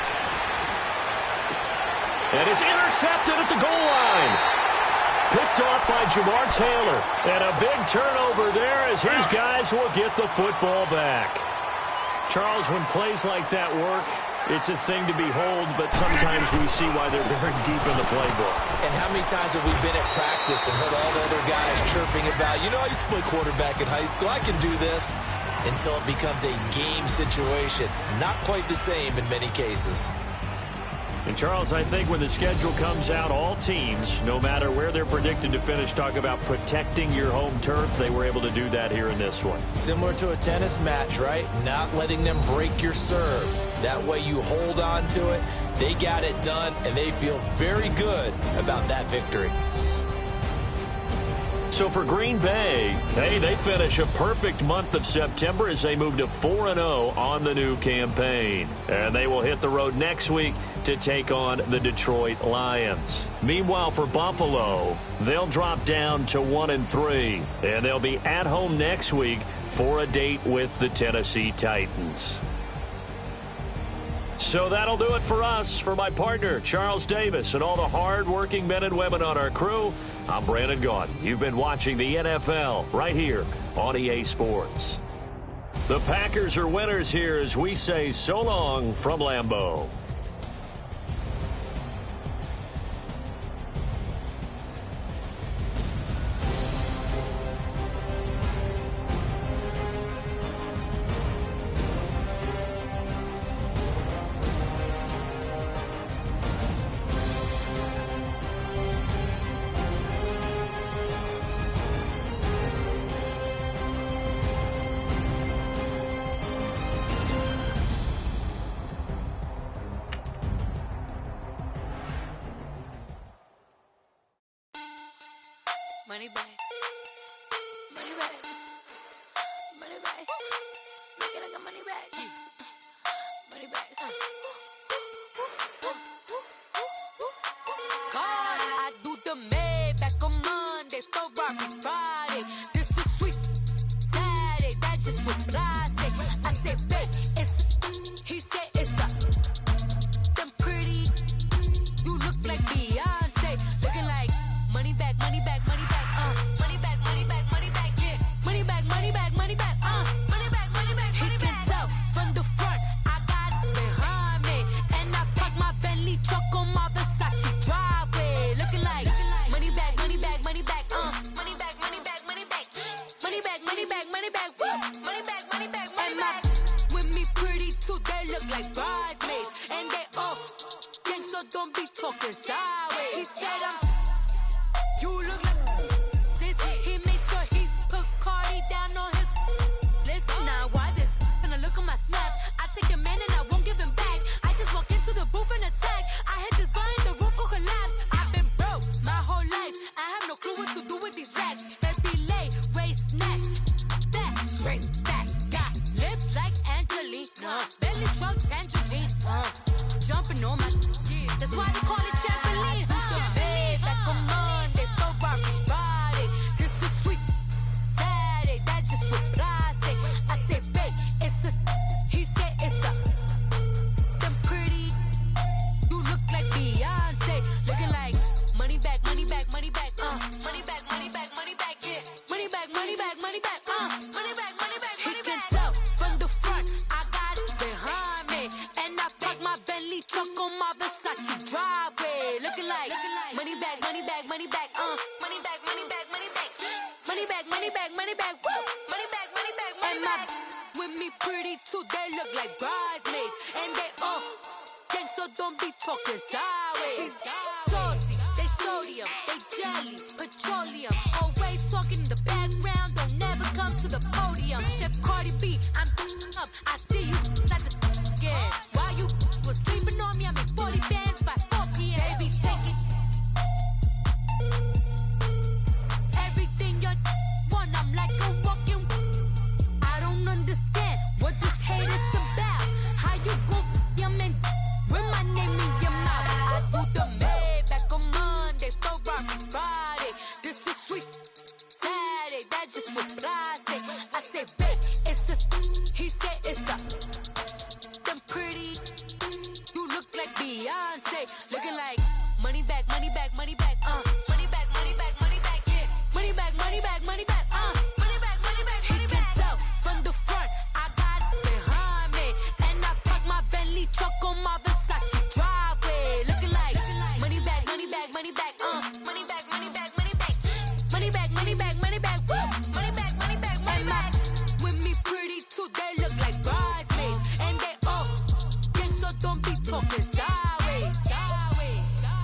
And it's intercepted at the goal line. Picked off by Jamar Taylor. And a big turnover there as his guys will get the football back. Charles, when plays like that work, it's a thing to behold, but sometimes we see why they're very deep in the playbook. And how many times have we been at practice and heard all the other guys chirping about, I used to play quarterback in high school, I can do this, until it becomes a game situation. Not quite the same in many cases. And, Charles, I think when the schedule comes out, all teams, no matter where they're predicted to finish, talk about protecting your home turf. They were able to do that here in this one. Similar to a tennis match, right? Not letting them break your serve. That way you hold on to it. They got it done, and they feel very good about that victory. So for Green Bay, hey, they finish a perfect month of September as they move to 4-0 on the new campaign. And they will hit the road next week to take on the Detroit Lions. Meanwhile, for Buffalo, they'll drop down to 1-3. And they'll be at home next week for a date with the Tennessee Titans. So that'll do it for us. For my partner, Charles Davis, and all the hard-working men and women on our crew, I'm Brandon Gaudin. You've been watching the NFL right here on EA Sports. The Packers are winners here as we say so long from Lambeau. Money back. Money back. Money back. Make it like a money back. Money back. God, I do the Maybach on Monday, Ferrari Friday. This is sweet Saturday. That's just with plastic. I said, babe, it's. He said it's a. Them pretty. You look like Beyonce. Looking like money back, money back, money back. Money so don't be talking sideways. He said you look like this. He makes sure he put Cardi down on his list. Now why this? When I look at my snap, I take a man and I won't give him back. I just walk into the booth and attack. I hit this guy in the roof will collapse. I've been broke my whole life. I have no clue what to do with these racks. They be late, waist snatch, back, straight back. Got lips like Angelina, belly truck tangerine. Jumping on my, that's why they call it trampoline. Back on Monday, Ferrari Friday. This is sweet Saturday, that's just with plastic. I say, babe, it's a, he said it's a, them pretty, you look like Beyonce. Looking like money back, money back, money back, money back, money back, money back, yeah. Money back, money back, money back, money back, money back, money back. He can tell from the front, I got it behind me. And I park my Bentley truck on my Versace driveway. Looking like money back, money back, money back, money back, money back, money back, money back, money back, money back, woo. Money back, money back, money back. And my with me pretty too, they look like bridesmaids. And they gang, so don't be talking sideways. Salty, they sodium, they jelly, petroleum. Always talking in the background, don't never come to the podium. Chef Cardi B, I'm up, I see you like the again. While you was sleeping on me, I made 40 bands by 4 p.m. They be taking everything you want, I'm like a walking. I don't understand what this hate is about. How you go your man with my name in your mouth? I do the Maybach on Monday, Ferrari Friday. This is sweet Saturday, that's just with plastic. I say, babe, it's a, he said it's a, them pretty, you look like Beyonce. Looking like money back, money back, money back, money back, money back, money back, yeah. Money back, money back, money back, money back, money back, money back. He can tell from the front, I got it behind me. And I park my Bentley truck on my Versace driveway. Looking like money back, money back, money back, money back, money back, money back, money back, money back, money back, woo. Money back, money back, money back. With me pretty too, they look like bridesmaids. And they gang, so don't be talking sideways, sideways, sideways.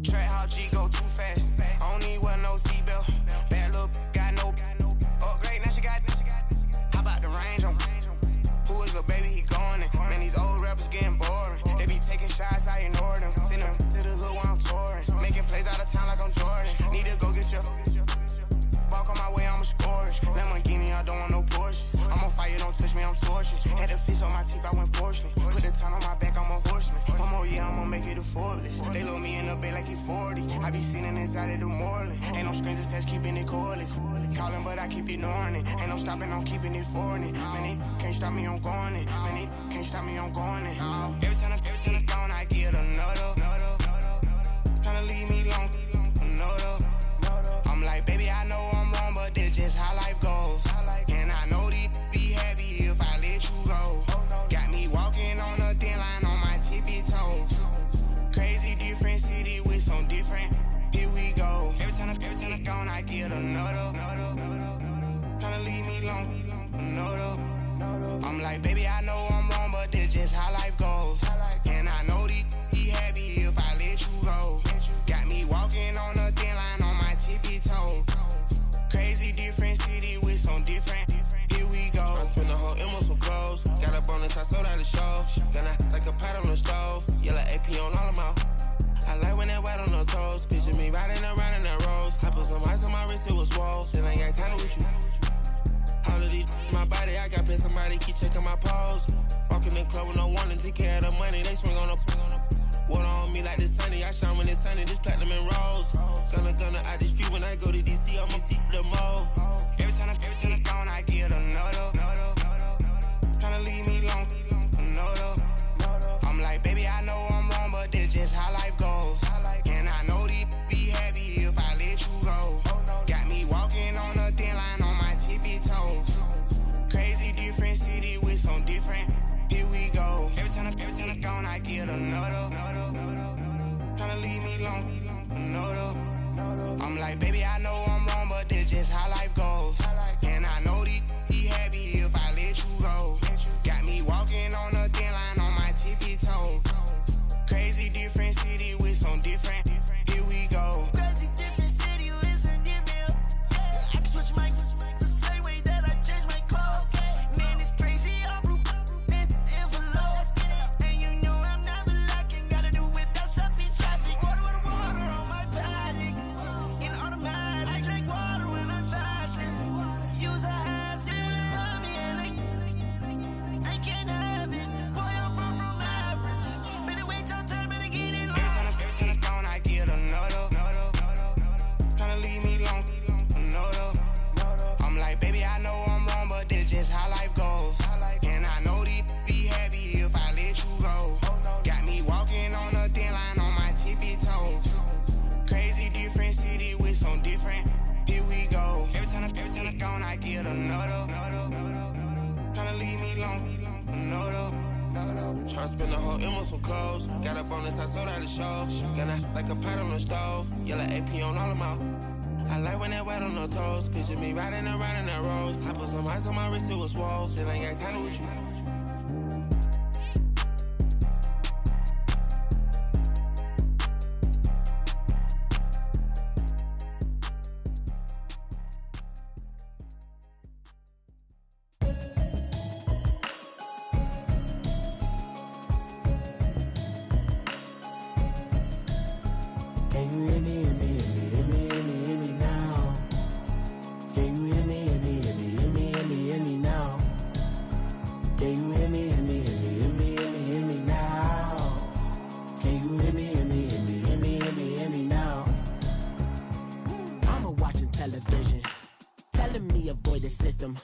Trap how G go too fast. I don't need one no seatbelt. Bad little got no upgrade. Now she got. How about the range on? Who is the baby? He going in. Man, these old rappers getting boring. They be taking shots, I ignore them. Send them to the hood while I'm touring. Making plays out of town like I'm Jordan. Need to go get your. Walk on my way, I'ma score it. Lamborghini, I don't want no Porsches. I'm on fire, don't touch me, I'm torching. Had the fish on my teeth, I went porcelain. Put the time on my back, I'm a horseman. One more year, I'ma make it a Forbes. They load me in the bed like he 40. I be sitting inside of the Moreland. Ain't no strings attached, keeping it cordless. Calling, but I keep ignoring it. Ain't no stopping, I'm keeping it foreign. Man, they can't stop me, I'm going it. Man, they can't stop me, I'm going it. Every time I gone, I get another. Tryna leave me long, another. I'm like, baby, I know I'm wrong, but that's just how life goes. And I know these be happy if I let you go. Got me walking on a thin line on my tippy toes. Crazy different city with some different. Here we go. Every time I gone, I get another. Tryna leave me long, another. I'm like, baby, I know I'm wrong, but that's just how life goes. And I know these be happy if I let you go. Got me walking on a thin line on my tippy toes. Crazy different city with some different. Here we go. I spent the whole M on some clothes. Got up on this, I sold out the show. Gonna like a pot on the stove. Yellow AP on all of my. I like when that white on the toes. Picture me riding around in that rose. I put some ice on my wrist, it was swole. Then I got time with you. All of these my body, I got paid somebody keep checking my pose. Walking in the club with no warning, take care of the money. They swing on the. Water on me like the sunny, I shine when it's sunny, this platinum and rose. Gonna out the street when I go to DC, I'ma see the mall. Every time I gone, I get another. Tryna leave me long, another. I know I'm wrong, but that's just how life goes. And I know these be happy if I let you go. Got me walking on a thin line on my tippy toes. Crazy different city with some different. Here we go. Every time I gone, I get another. Tryna leave me alone, another. I'm like, baby, I know I'm wrong, but that's just how life goes. And I know these be happy if I let you go. Got me walking on a thin line on my tippy toes. Crazy different city with some different. Here we go. Crazy different city with some different. I can switch my the same way that I change my clothes. Man, it's crazy. I'm envelope. And you know I'm never lacking. Gotta do it. That's up in traffic. Water on my paddock. In automatic. I drink water when I'm fasting. Use a ass, get on me, and I can't have it. Boy, I'm far from average. Better wait your turn, better get in line. Every time I gone, I get another. Tryna leave me alone, another. I'm like, baby, I know I'm wrong, but that's just how life goes. And I know these be happy if I let you go. Got me walking on a thin line on my tippy toes. Crazy different city with some different. Here we go. Every time I gone, I get another. Tryna leave me alone, another. Tryna spend the whole M on some clothes. Got up on this, I sold out the show. Got a, like a pot on the stove. Yellow AP on all of my. I like when that wet on the toes. Picture me riding around in that rose. I put some ice on my wrist, it was swole. Still ain't got time with you. Can you hear me, hear me, hear me, hear me, hear me, hear me now? Can you hear me, hear me, hear me, hear me, hear me, hear me now? Can you hear me, hear me, hear me, hear me, hear me, hear me now? Can you hear me, hear me, hear me, hear me, hear me, hear me now? I'm watching television, telling me avoid the system.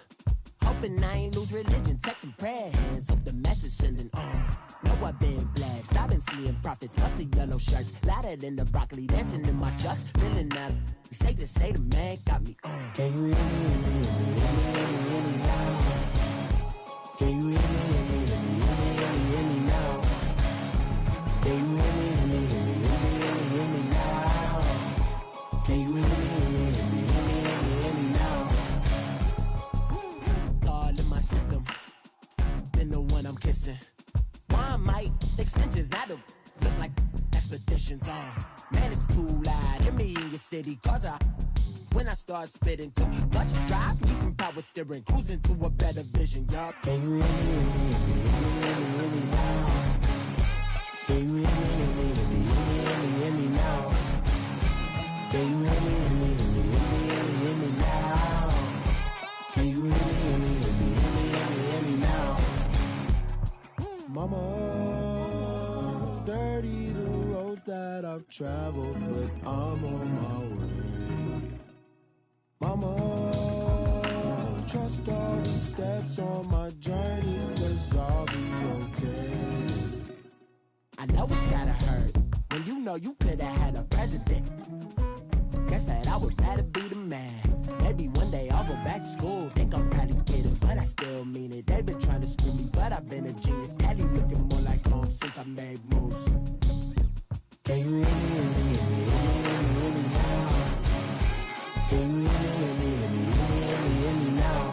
Hoping I ain't lose religion, texting prayer hands, hope the message sending on. Know I've been blessed, I've been seeing prophets, mostly yellow shirts, louder than the broccoli, dancing in my chucks, feeling out. Safe to say the man got me on. Can you hear me, hear me, hear me, hear me, hear me, hear me now? Can you hear me, hear me, hear me, hear me, hear me, hear me now? Can you hear me, hear me, hear me, hear me, hear me, hear me now? Can you hear me, hear me, hear me, hear me, hear me, hear me now? All in my system, been the one I'm kissing. One might extensions, I don't look like expeditions on. Man, it's too loud. Hear me in your city, cause when I start spitting too much drive, need some power steering, cruising to a better vision, y'all. Can you hear me, hear me, hear me, hear me, hear me, hear me now? Can you hear me, hear me, hear me, hear me, hear me, hear me now? Can you hear me, hear me, hear me, hear me, hear me, hear me now? Can you hear me, hear me, hear me, hear me, hear me, hear me now? Mama, dirty the roads that I've traveled, but I'm on my way. Mama, trust all the steps on my journey, 'cause I'll be okay. I know it's gotta hurt when you know you could've had a president. Guess that I would rather be the man. Maybe one day I'll go back to school. Think I'm probably kidding, but I still mean it. They've been trying to school me, but I've been a genius. Cali looking more like home since I made moves. Can you hear me, hear me, hear me, hear me, hear me, hear me now? Can you hear me, hear me, hear me, hear me, hear me, hear me now?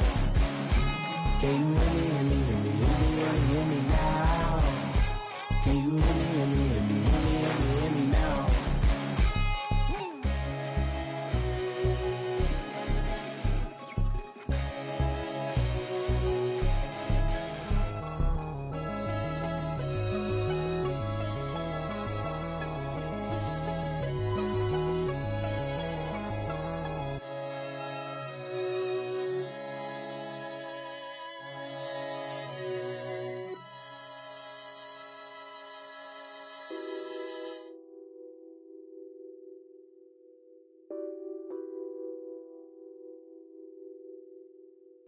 Can you hear me, hear me, hear me, hear me, hear me, hear me now? Can you hear me, hear me, hear me, hear me, hear me, hear me now?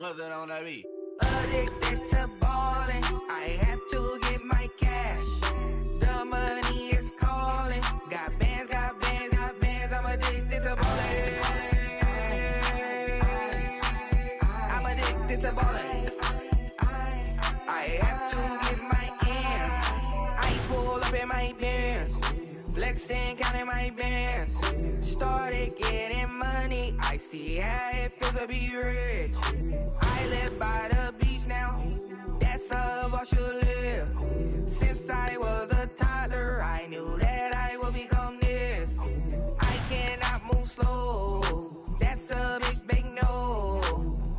Nothing on that beat. Addicted to ballin', I have to get my cash. The in my pants, flexing, counting my bands. Started getting money, I see how it feels to be rich. I live by the beach now, that's how I should live. Since I was a toddler, I knew that I would become this. I cannot move slow, that's a big no.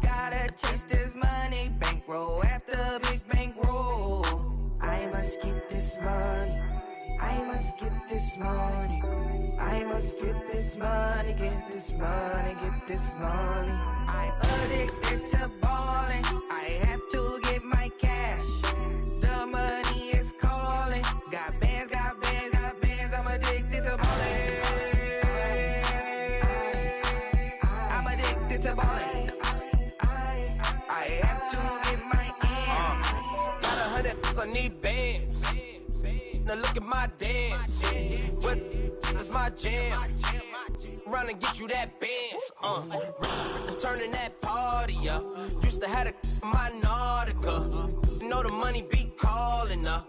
Gotta chase this money, bankroll after big bankroll. I must get this money, I must get this money, I must get this money, get this money, get this money. I'm addicted to balling, I have to get my cash. The money is calling, got bands, got bands, got bands. I'm addicted to balling, I'm addicted to balling. I have to get my ends. Got 100, I need bands. Now look at my dance. What is my jam? Run and get you that bands. Turning that party up. Used to have a my Nautica. You know the money be calling up.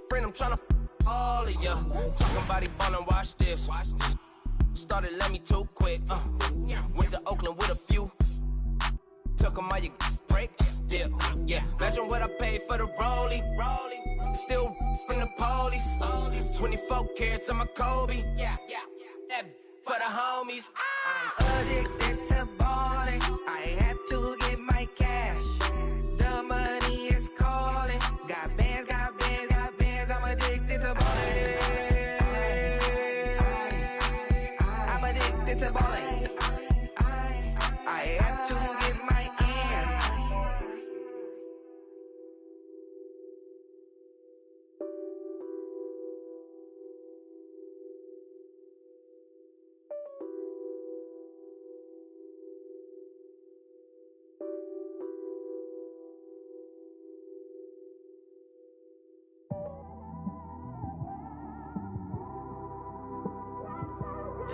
Friend, I'm tryna all of ya. Talking about it ballin', watch this. Started let me too quick. Went to Oakland with a few. Took 'em all you break. Yeah. Imagine what I paid for the rollie. Still from the police. 24 carats on my Kobe. That for the homies. I'm addicted to balling, I have to get my cash. The money is calling, got bands, got bands, got bands. I'm addicted to balling, I'm addicted to balling. I have to get my ends.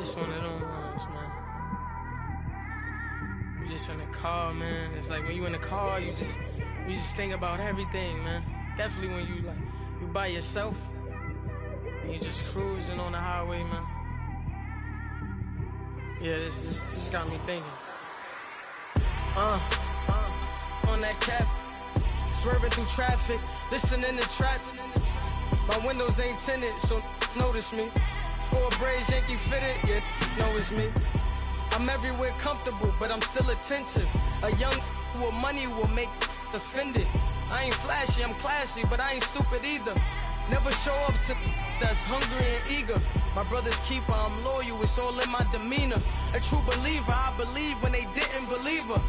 It's one of them ones, man. You just in the car, man. It's like when you in the car, you just think about everything, man. Definitely when you by yourself and you just cruising on the highway, man. Yeah, this got me thinking. On that cap, swerving through traffic, listening to trap. My windows ain't tinted, so notice me. 4 braids, Yankee fitted, yeah, know it's me. I'm everywhere comfortable, but I'm still attentive. A young with money will make offended. I ain't flashy, I'm classy, but I ain't stupid either. Never show up to that's hungry and eager. My brother's keeper, I'm loyal, it's all in my demeanor. A true believer, I believe when they didn't believe her.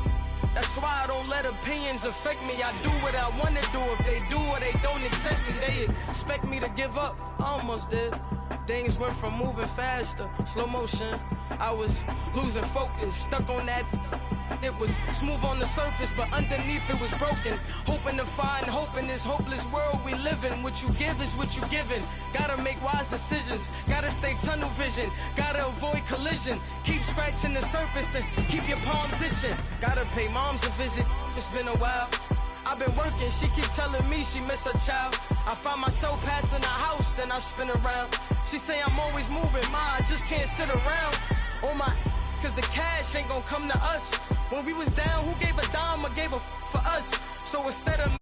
That's why I don't let opinions affect me. I do what I wanna do. If they do or they don't accept me, they expect me to give up. I almost did. Things went from moving faster, slow motion. I was losing focus, stuck on that. It was smooth on the surface, but underneath it was broken. Hoping to find hope in this hopeless world we live in. What you give is what you given. Gotta make wise decisions, gotta stay tunnel vision, gotta avoid collision. Keep scratching the surface and keep your palms itching. Gotta pay moms a visit, it's been a while. I've been working, she keep telling me she miss her child. I find myself passing her house, then I spin around. She say I'm always moving, ma, I just can't sit around. Oh my, cause the cash ain't gonna come to us. When we was down, who gave a dime or gave a for us? So instead of